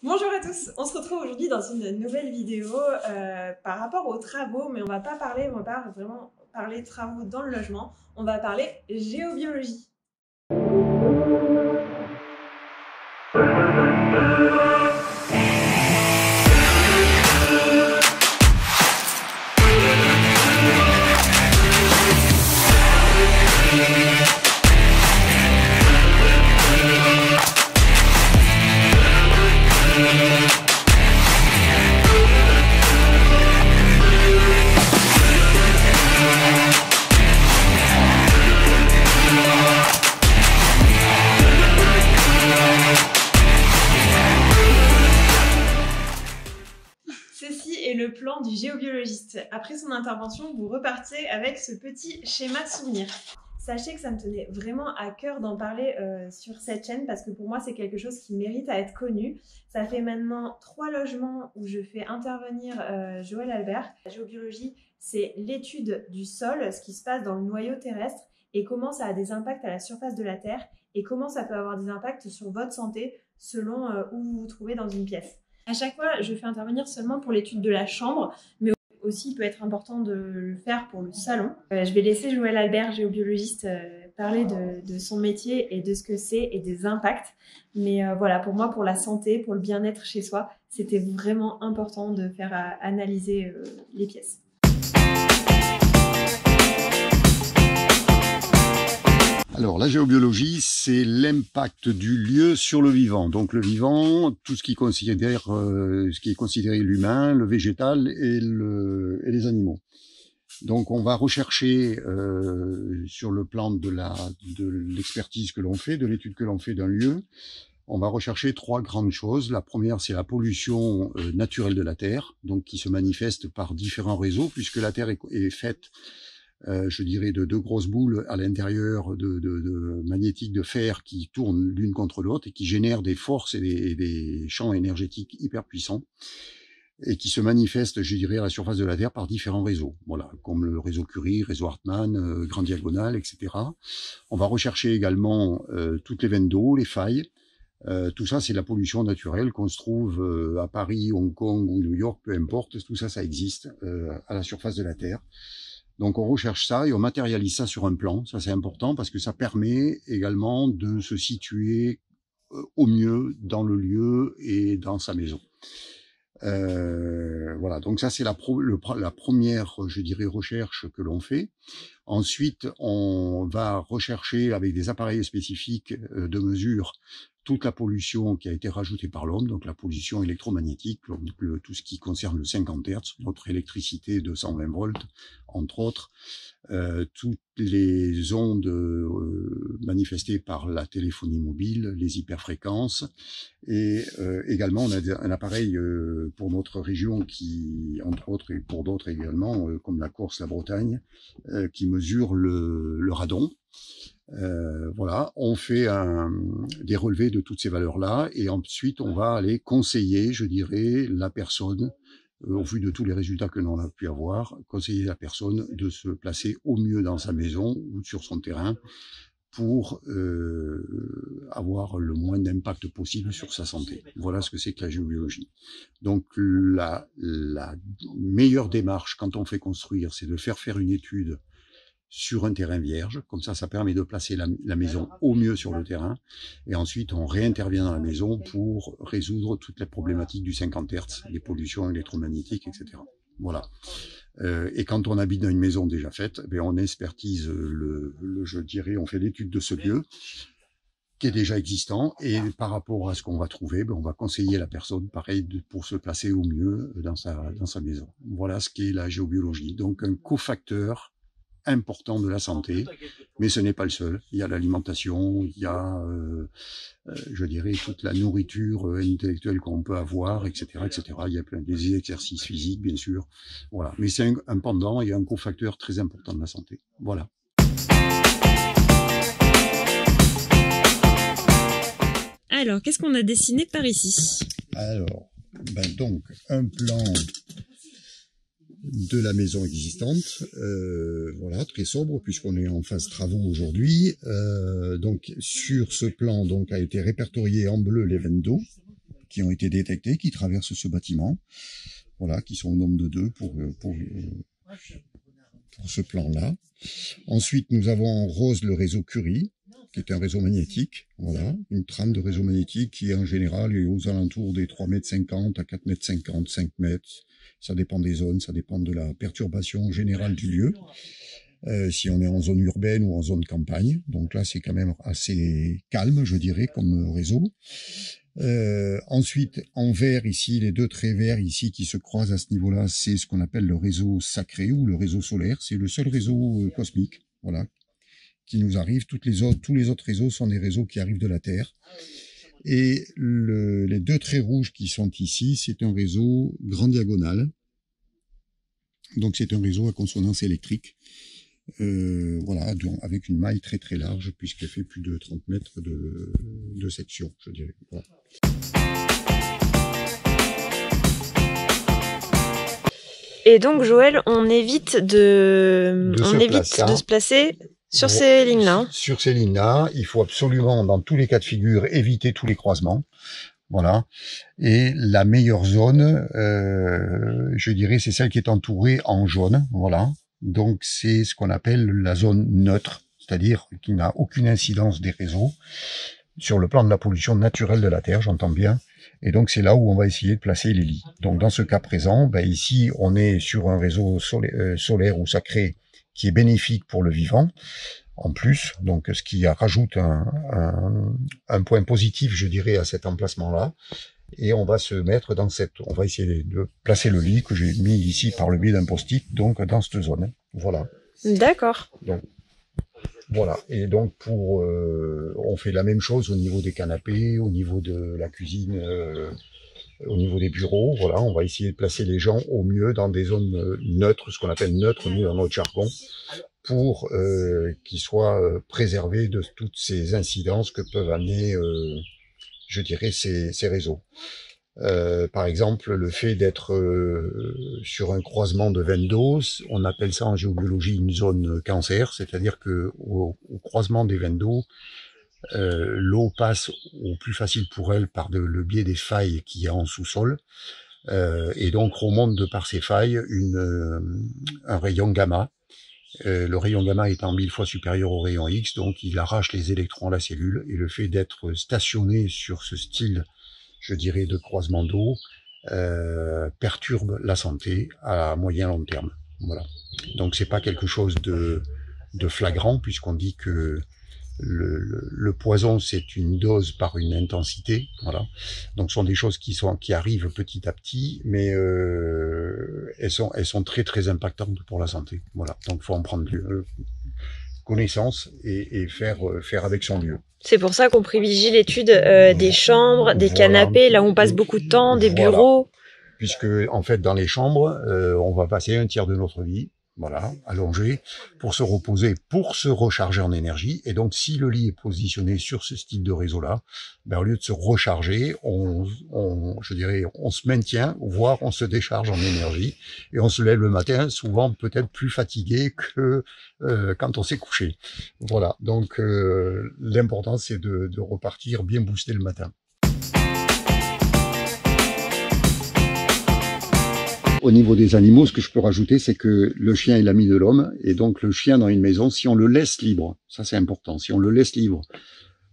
Bonjour à tous, on se retrouve aujourd'hui dans une nouvelle vidéo par rapport aux travaux, mais on va pas vraiment parler travaux dans le logement, on va parler géobiologie. Ceci est le plan du géobiologiste. Après son intervention, vous repartez avec ce petit schéma de souvenir. Sachez que ça me tenait vraiment à cœur d'en parler sur cette chaîne parce que pour moi, c'est quelque chose qui mérite à être connu. Ça fait maintenant 3 logements où je fais intervenir Joël Albert. La géobiologie, c'est l'étude du sol, ce qui se passe dans le noyau terrestre et comment ça a des impacts à la surface de la Terre et comment ça peut avoir des impacts sur votre santé selon où vous vous trouvez dans une pièce. À chaque fois, je fais intervenir seulement pour l'étude de la chambre, mais aussi il peut être important de le faire pour le salon. Je vais laisser Joël Albert, géobiologiste, parler de son métier et de ce que c'est et des impacts. Mais voilà, pour moi, pour la santé, pour le bien-être chez soi, c'était vraiment important de faire analyser les pièces. Alors, la géobiologie, c'est l'impact du lieu sur le vivant. Donc, le vivant, tout ce qui considère, ce qui est considéré l'humain, le végétal et les animaux. Donc, on va rechercher sur le plan de l'expertise que l'on fait, de l'étude que l'on fait d'un lieu, on va rechercher 3 grandes choses. La première, c'est la pollution naturelle de la Terre, donc qui se manifeste par différents réseaux, puisque la Terre est faite je dirais de 2 grosses boules à l'intérieur de magnétiques de fer qui tournent l'une contre l'autre et qui génèrent des forces et des champs énergétiques hyper puissants et qui se manifestent, je dirais, à la surface de la Terre par différents réseaux, voilà, comme le réseau Curie, réseau Hartmann, Grand Diagonal, etc. On va rechercher également toutes les veines d'eau, les failles. Tout ça, c'est la pollution naturelle qu'on se trouve à Paris, Hong Kong ou New York, peu importe, tout ça, ça existe à la surface de la Terre. Donc on recherche ça et on matérialise ça sur un plan, ça c'est important parce que ça permet également de se situer au mieux dans le lieu et dans sa maison. Voilà, donc ça c'est la première, je dirais, recherche que l'on fait. Ensuite, on va rechercher avec des appareils spécifiques de mesure toute la pollution qui a été rajoutée par l'homme, donc la pollution électromagnétique, donc tout ce qui concerne le 50 Hz, notre électricité de 120 volts, entre autres, toutes les ondes manifestées par la téléphonie mobile, les hyperfréquences, et également on a un appareil pour notre région qui, entre autres, et pour d'autres également, comme la Corse, la Bretagne, qui mesure le radon. Voilà, on fait des relevés de toutes ces valeurs-là et ensuite on va aller conseiller, je dirais, la personne, au vu de tous les résultats que l'on a pu avoir, conseiller la personne de se placer au mieux dans sa maison ou sur son terrain pour avoir le moins d'impact possible sur sa santé. Voilà ce que c'est que la géobiologie. Donc la meilleure démarche quand on fait construire, c'est de faire une étude sur un terrain vierge, comme ça permet de placer la maison au mieux sur le terrain, et ensuite on réintervient dans la maison pour résoudre toutes les problématiques du 50 Hz, les pollutions électromagnétiques, etc. Voilà. Et quand on habite dans une maison déjà faite, ben on expertise je dirais, on fait l'étude de ce lieu qui est déjà existant, et par rapport à ce qu'on va trouver, ben on va conseiller la personne, pareil, pour se placer au mieux dans sa maison. Voilà ce qu'est la géobiologie. Donc un cofacteur important de la santé, mais ce n'est pas le seul. Il y a l'alimentation, il y a, je dirais, toute la nourriture intellectuelle qu'on peut avoir, etc., etc. Il y a plein des exercices physiques, bien sûr. Voilà. Mais c'est un pendant et un cofacteur très important de la santé. Voilà. Alors, qu'est-ce qu'on a dessiné par ici? Alors, donc, un plan de la maison existante, voilà, très sobre puisqu'on est en phase travaux aujourd'hui. Donc sur ce plan, donc a été répertorié en bleu les veines d'eau, qui ont été détectés, qui traversent ce bâtiment. Voilà, qui sont au nombre de 2 pour ce plan-là. Ensuite, nous avons en rose le réseau Curie, qui est un réseau magnétique. Voilà, une trame de réseau magnétique qui, en général, est aux alentours des 3,50 m à 4,50 m, 5 mètres. Ça dépend des zones, ça dépend de la perturbation générale du lieu. Si on est en zone urbaine ou en zone campagne. Donc là, c'est quand même assez calme, je dirais, comme réseau. Ensuite, en vert ici, les 2 traits verts ici qui se croisent à ce niveau-là, c'est ce qu'on appelle le réseau sacré ou le réseau solaire. C'est le seul réseau cosmique, voilà, qui nous arrive. Tous les autres réseaux sont des réseaux qui arrivent de la Terre. Et les 2 traits rouges qui sont ici, c'est un réseau grand diagonal. Donc c'est un réseau à consonance électrique. Voilà, avec une maille très très large puisqu'elle fait plus de 30 mètres de section, je dirais. Voilà. Et donc Joël, on évite de se placer sur ces lignes-là. Sur ces lignes-là, il faut absolument, dans tous les cas de figure, éviter tous les croisements. Voilà. Et la meilleure zone, je dirais, c'est celle qui est entourée en jaune. Voilà. Donc c'est ce qu'on appelle la zone neutre, c'est-à-dire qui n'a aucune incidence des réseaux sur le plan de la pollution naturelle de la Terre, j'entends bien. Et donc c'est là où on va essayer de placer les lits. Donc dans ce cas présent, ici on est sur un réseau solaire ou sacré qui est bénéfique pour le vivant, en plus, donc ce qui rajoute un point positif, je dirais, à cet emplacement-là. Et on va se mettre on va essayer de placer le lit que j'ai mis ici par le biais d'un post-it, donc dans cette zone. Voilà. D'accord. Donc, voilà. Et donc on fait la même chose au niveau des canapés, au niveau de la cuisine, au niveau des bureaux. Voilà, on va essayer de placer les gens au mieux dans des zones neutres, ce qu'on appelle neutres, nous, dans notre jargon, pour qu'ils soient préservés de toutes ces incidences que peuvent amener je dirais, ces réseaux. Par exemple, le fait d'être sur un croisement de veines d'eau, on appelle ça en géobiologie une zone cancer, c'est-à-dire que au croisement des veines d'eau, l'eau passe au plus facile pour elle par le biais des failles qu'il y a en sous-sol, et donc remonte de par ces failles un rayon gamma. Le rayon gamma étant 1000 fois supérieur au rayon X, donc il arrache les électrons à la cellule, et le fait d'être stationné sur ce style, je dirais, de croisement d'eau, perturbe la santé à moyen long terme. Voilà. Donc c'est pas quelque chose de flagrant, puisqu'on dit que le poison, c'est une dose par une intensité, voilà. Donc, ce sont des choses qui arrivent petit à petit, mais elles sont très très impactantes pour la santé, voilà. Donc, faut en prendre connaissance et faire avec son lieu. C'est pour ça qu'on privilégie l'étude des chambres, des canapés, là où on passe beaucoup de temps, des bureaux. Puisque, en fait, dans les chambres, on va passer un tiers de notre vie, voilà, allongé, pour se reposer, pour se recharger en énergie. Et donc, si le lit est positionné sur ce style de réseau-là, au lieu de se recharger, je dirais, on se maintient, voire on se décharge en énergie, et on se lève le matin, souvent peut-être plus fatigué que quand on s'est couché. Voilà. Donc, l'important, c'est de repartir bien boosté le matin. Au niveau des animaux, ce que je peux rajouter, c'est que le chien est l'ami de l'homme, et donc le chien dans une maison, si on le laisse libre, ça c'est important, si on le laisse libre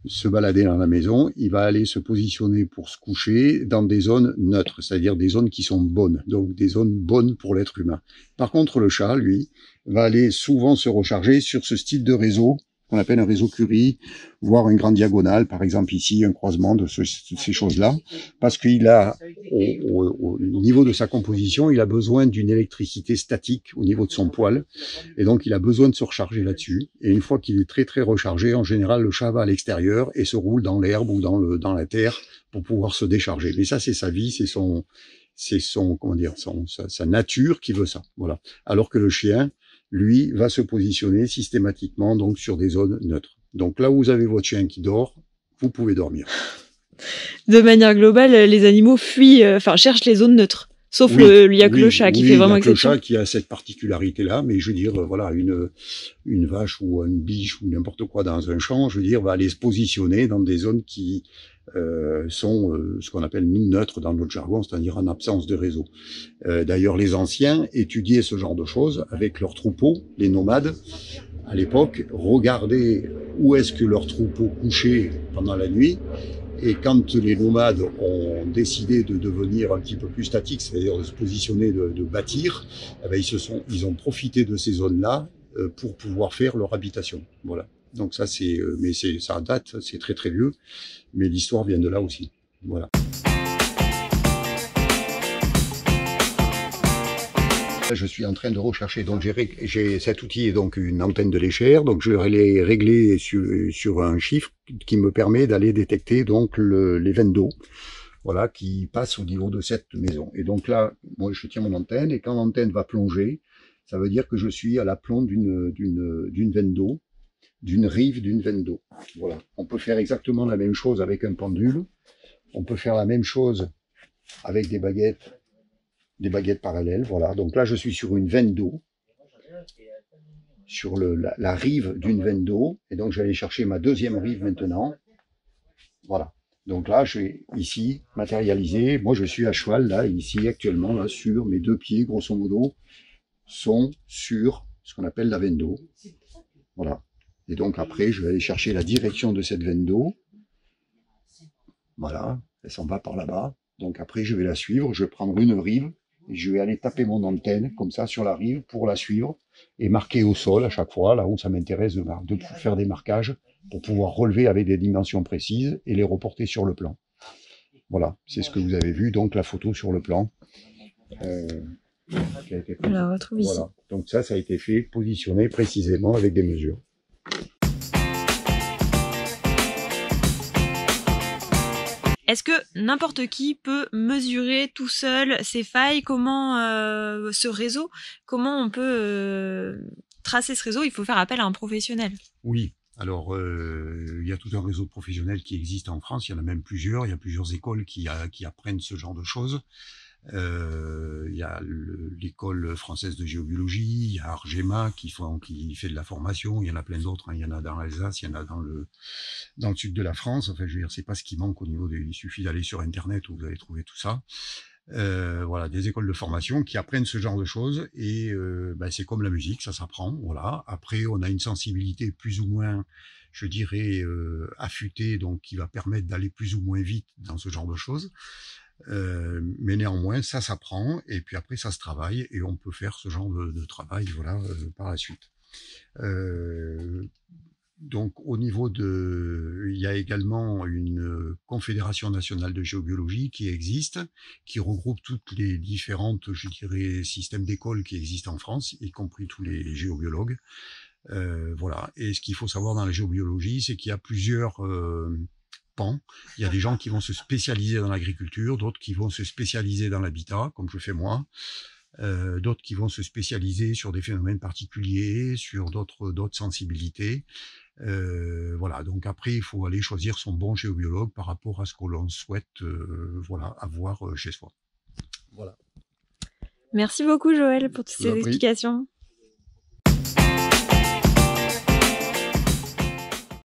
se balader dans la maison, il va aller se positionner pour se coucher dans des zones neutres, c'est-à-dire des zones qui sont bonnes, donc des zones bonnes pour l'être humain. Par contre, le chat, lui, va aller souvent se recharger sur ce style de réseau, qu'on appelle un réseau Curie, voire une grande diagonale, par exemple ici, un croisement de ces choses-là, parce qu'il a, au niveau de sa composition, il a besoin d'une électricité statique au niveau de son poil, et donc il a besoin de se recharger là-dessus, et une fois qu'il est très très rechargé, en général, le chat va à l'extérieur et se roule dans l'herbe ou dans la terre pour pouvoir se décharger. Mais ça, c'est sa vie, c'est sa nature qui veut ça, voilà. Alors que le chien, lui, va se positionner systématiquement donc sur des zones neutres. Donc là où vous avez votre chien qui dort, vous pouvez dormir. De manière globale, les animaux cherchent les zones neutres. Sauf il y a que le chat qui fait vraiment exception. Le chat qui a cette particularité-là, mais je veux dire, voilà, une vache ou une biche ou n'importe quoi dans un champ, je veux dire, va aller se positionner dans des zones qui sont ce qu'on appelle nous neutres dans notre jargon, c'est-à-dire en absence de réseau. D'ailleurs, les anciens étudiaient ce genre de choses avec leurs troupeaux, les nomades. À l'époque, regardaient où est-ce que leurs troupeaux couchaient pendant la nuit. Et quand les nomades ont décidé de devenir un petit peu plus statiques, c'est-à-dire de se positionner, de bâtir, eh ben ils ont profité de ces zones-là pour pouvoir faire leur habitation. Voilà. Donc ça, ça date, c'est très très vieux, mais l'histoire vient de là aussi. Voilà. Je suis en train de rechercher, donc j'ai cet outil, donc une antenne de l'échelle, donc je l'ai réglé sur un chiffre qui me permet d'aller détecter donc les veines d'eau, voilà, qui passent au niveau de cette maison. Et donc là, moi je tiens mon antenne, et quand l'antenne va plonger, ça veut dire que je suis à l'aplomb d'une veine d'eau, d'une rive d'une veine d'eau. Voilà. On peut faire exactement la même chose avec un pendule, on peut faire la même chose avec des baguettes parallèles, voilà. Donc là, je suis sur une veine d'eau, sur la rive d'une veine d'eau, et donc je vais aller chercher ma deuxième rive maintenant. Voilà. Donc là, je vais ici matérialiser. Moi, je suis à cheval, là, ici, actuellement, là, sur mes deux pieds, grosso modo, sont sur ce qu'on appelle la veine d'eau. Voilà. Et donc après, je vais aller chercher la direction de cette veine d'eau. Voilà. Elle s'en va par là-bas. Donc après, je vais la suivre. Je vais prendre une rive. Et je vais aller taper mon antenne, comme ça, sur la rive, pour la suivre, et marquer au sol à chaque fois, là où ça m'intéresse de faire des marquages, pour pouvoir relever avec des dimensions précises, et les reporter sur le plan. Voilà, c'est ce que vous avez vu, donc la photo sur le plan. Qui a été prise. On la retrouve ici. Voilà, donc ça a été fait, positionné précisément avec des mesures. Est-ce que n'importe qui peut mesurer tout seul ces failles? Comment ce réseau? Comment on peut tracer ce réseau? Il faut faire appel à un professionnel. Oui. Alors, il y a tout un réseau de professionnels qui existe en France. Il y en a même plusieurs. Il y a plusieurs écoles qui apprennent ce genre de choses. Il y a l'école française de géobiologie, il y a Argema qui fait de la formation, il y en a plein d'autres, hein. Il y en a dans l'Alsace, il y en a dans le sud de la France. Enfin, je veux dire, c'est pas ce qui manque au niveau il suffit d'aller sur Internet où vous allez trouver tout ça. Voilà, des écoles de formation qui apprennent ce genre de choses, et c'est comme la musique, ça s'apprend. Voilà. Après, on a une sensibilité plus ou moins, je dirais, affûtée, donc qui va permettre d'aller plus ou moins vite dans ce genre de choses. Mais néanmoins, ça s'apprend, et puis après ça se travaille, et on peut faire ce genre de travail, voilà, par la suite. Donc au niveau il y a également une confédération nationale de géobiologie qui existe, qui regroupe toutes les différentes, je dirais, systèmes d'écoles qui existent en France, y compris tous les géobiologues. Voilà. Et ce qu'il faut savoir dans la géobiologie, c'est qu'il y a plusieurs pans. Il y a des gens qui vont se spécialiser dans l'agriculture, d'autres qui vont se spécialiser dans l'habitat, comme je fais moi, d'autres qui vont se spécialiser sur des phénomènes particuliers, sur d'autres sensibilités. Voilà, donc après, il faut aller choisir son bon géobiologue par rapport à ce que l'on souhaite voilà, avoir chez soi. Voilà. Merci beaucoup Joël pour toutes ces explications.